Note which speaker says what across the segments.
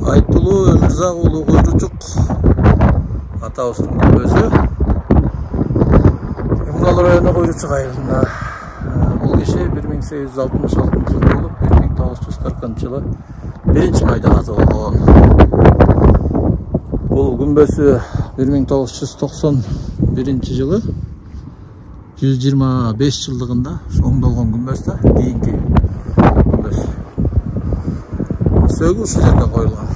Speaker 1: Айтылуу Өмүрзак уулу Куйручук атабыздын күмбөзү Имлал району Куйручук айылында. Бул киши 1866 жылы болуп 1940 жылы 1-майда казылган. Бул күмбөзү 1991 жылы 125 жылдыгында оңдолгон күмбөз да, кийинки күмбөз. Сөөгү ушул жерге коюлган.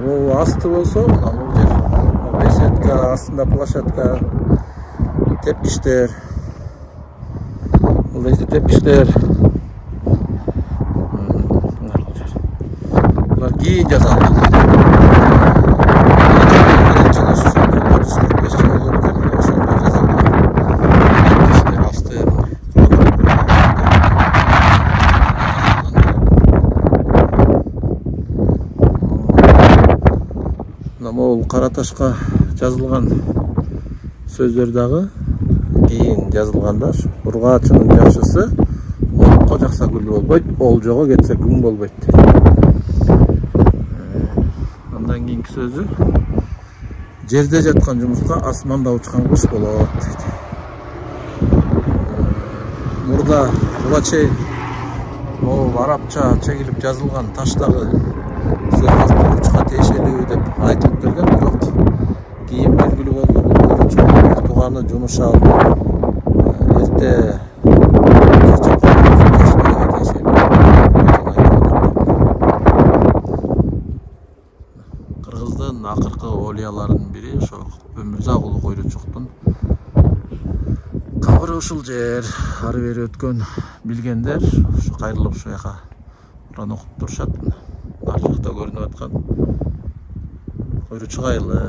Speaker 1: Бул асты болсо, бул жер беседка, астында площадка, тепкичтер. Бул жерде тепкичтер. Булар кийин жасалган. Бул кара ташка жазылган сөздөр дагы кийин жазылганда ургаачынын жакшысы олукко жакса гүл болбойт, олжого кетсе күң болбойт. Андан кийинки сөзү жерде жаткан жумуртка асманда учкан куш болот дейт. Мурда буга чейин могу арабча чегилип жазылган таштагы сөздөр Куйручукка тиешелүү деп айтылып келген, бирок кийин белгилүү болду. Куйручук тууганы Жунушал эрте Кыргыздын акыркы олияларынын бири ошо Өмүрзак уулу Куйручуктун кабыры ушул жер. Ары бери өткөн билгендер ушу кайрылып ушул жака Куран окуп турушат. Ар жакта көрүнүп аткан Куйручук айылы.